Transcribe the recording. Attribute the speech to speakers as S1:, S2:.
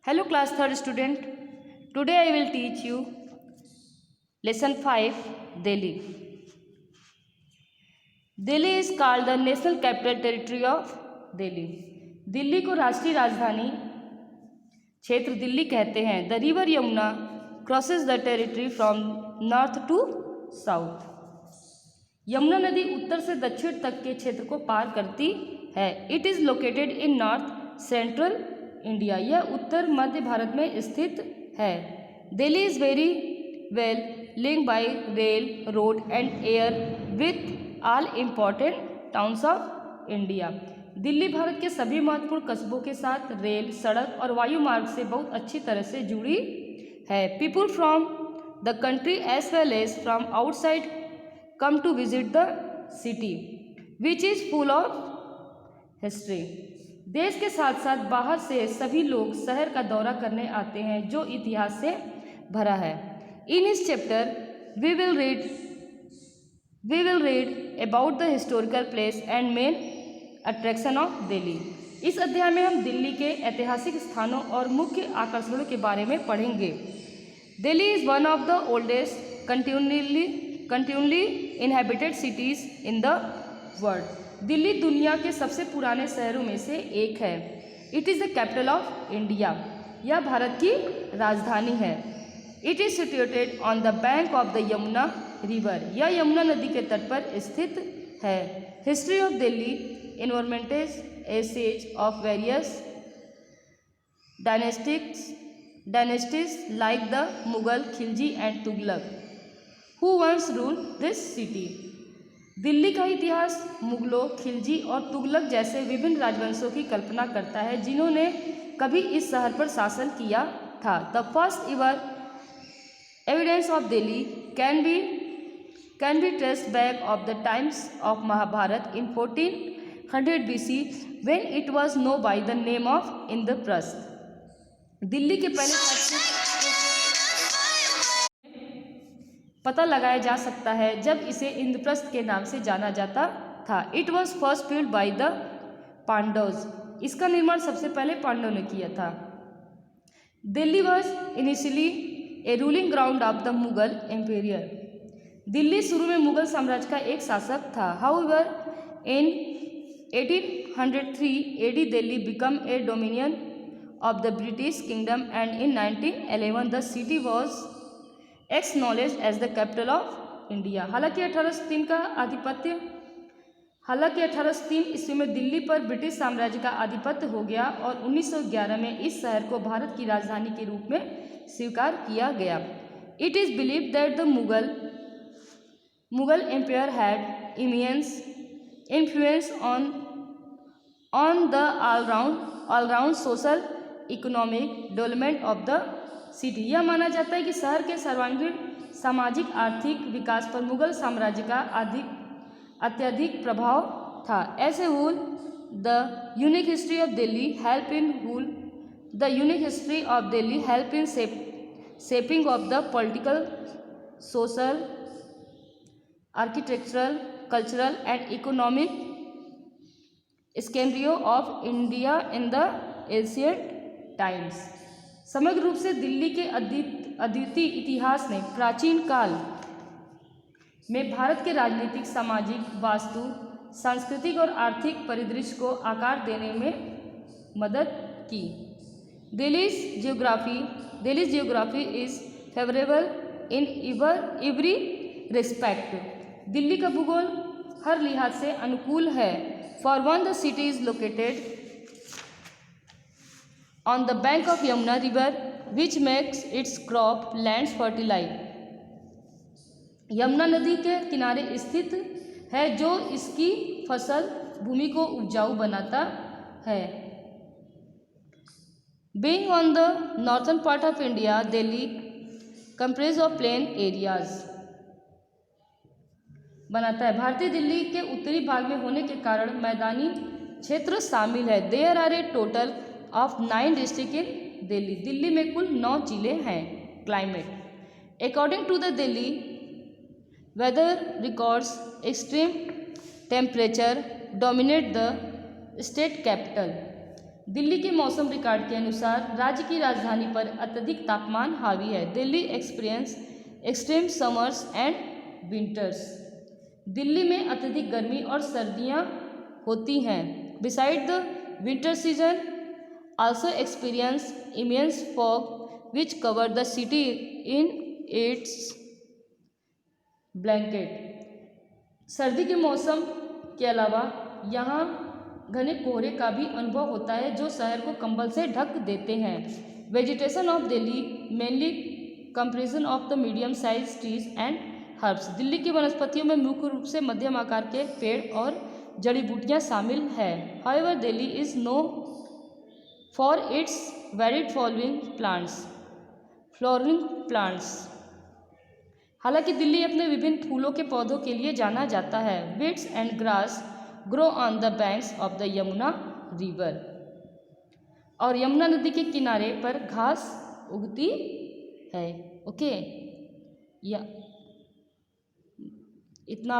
S1: Hello class 3rd student. Today I will teach you lesson 5 Delhi. Delhi is called the national capital territory of Delhi. Delhi को राष्ट्रीय राजधानी क्षेत्र दिल्ली कहते हैं. The river Yamuna crosses the territory from north to south. Yamuna नदी उत्तर से दक्षिण तक के क्षेत्र को पार करती है. It is located in north central India. यह उत्तर मध्य भारत में स्थित है. Delhi is very well linked by rail, road and air with all important towns of India. Delhi Bharat के सभी महत्वपूर्ण कस्बों के साथ रेल, सड़क और वायु मार्ग से बहुत अच्छी तरह से जुड़ी है. People from the country as well as from outside come to visit the city which is full of history. देश के साथ साथ बाहर से सभी लोग शहर का दौरा करने आते हैं जो इतिहास से भरा है. इन इस chapter we will read about the historical place and main attraction of Delhi. इस अध्याय में हम दिल्ली के ऐतिहासिक स्थानों और मुख्य आकर्षणों के बारे में पढ़ेंगे. Delhi is one of the oldest continuously inhabited cities in the world. Delhi दुनिया के सबसे पुराने शहरों में से एक है. It is the capital of India. यह भारत की राजधानी है. It is situated on the bank of the Yamuna river. यह यमुना नदी के तट पर स्थित है. History of Delhi involves a saga of various dynasties like the Mughal, Khilji and Tughlaq who once ruled this city. Delhi का इतिहास मुगलों, खिलजी और तुगलक जैसे विभिन्न राजवंशों की कल्पना करता है जिन्होंने कभी इस शहर पर शासन किया था. The first ever evidence of Delhi can be traced back of the times of Mahabharata in 1400 BC when it was known by the name of Indraprastha. Delhi के पहले पता लगाया जा सकता है जब इसे इंद्रप्रस्थ के नाम से जाना जाता था. It was first build by the Pandavs. इसका निर्माण सबसे पहले पांडवों ने किया था. Delhi was initially a ruling ground of the Mughal empire. Delhi शुरू में मुगल साम्राज्य का एक शासक था. However in 1803 AD Delhi become a dominion of the British kingdom and in 1911 the city was acknowledged as the capital of India. हालांकि 1803 ईस्वी में दिल्ली पर ब्रिटिश साम्राज्य का आधिपत्य हो गया और 1911 में इस शहर को भारत की राजधानी के रूप में स्वीकार किया गया. It is believed that the Mughal empire had immense influence on the allround social economic development of the city. यह माना जाता है कि शहर के सर्वांगीण सामाजिक आर्थिक विकास पर मुगल साम्राज्य का अत्यधिक प्रभाव था. As a whole the unique history of Delhi help in shaping of the political, social, architectural, cultural and economic scenario of India in the ancient times. समग्र रूप से दिल्ली के अद्वितीय इतिहास ने प्राचीन काल में भारत के राजनीतिक, सामाजिक, वास्तु, सांस्कृतिक और आर्थिक परिदृश्य को आकार देने में मदद की. Delhi's geography is favourable in every respect. Delhi का भूगोल हर लिहाज से अनुकूल है. For one the city is located on the bank of Yamuna river which makes its crop lands fertile. Yamuna नदी के किनारे स्थित है जो इसकी फसल भूमि को उपजाऊ बनाता है. Being on the northern part of India, Delhi comprises of plain areas बनाता है. भारतीय दिल्ली के उत्तरी भाग में होने के कारण मैदानी क्षेत्र शामिल है. There are a total of 9 district in Delhi. Delhi में कुल 9 जिले हैं. Climate according to the Delhi weather records extreme temperature dominate the state capital. Delhi के मौसम रिकॉर्ड के अनुसार राज्य की राजधानी पर अत्यधिक तापमान हावी है। Delhi experience extreme summers and winters. Delhi में अत्यधिक गर्मी और सर्दियां होती हैं। Beside the winter season also experience immense fog which cover the city in its blanket। सर्दी के मौसम के अलावा यहाँ घने कोहरे का भी अनुभव होता है जो शहर को कंबल से ढक देते हैं। Vegetation of Delhi mainly comprises of the medium size trees and herbs. Delhi की वनस्पतियों में मुख्य रूप से मध्यम आकार के पेड़ और जड़ी बूटियाँ शामिल है। However Delhi is known for its varied flowering plants। हालांकि दिल्ली अपने विभिन्न फूलों के पौधों के लिए जाना जाता है। Weeds and grass grow on the banks of the Yamuna river। और यमुना नदी के किनारे पर घास उगती है। ओके, या इतना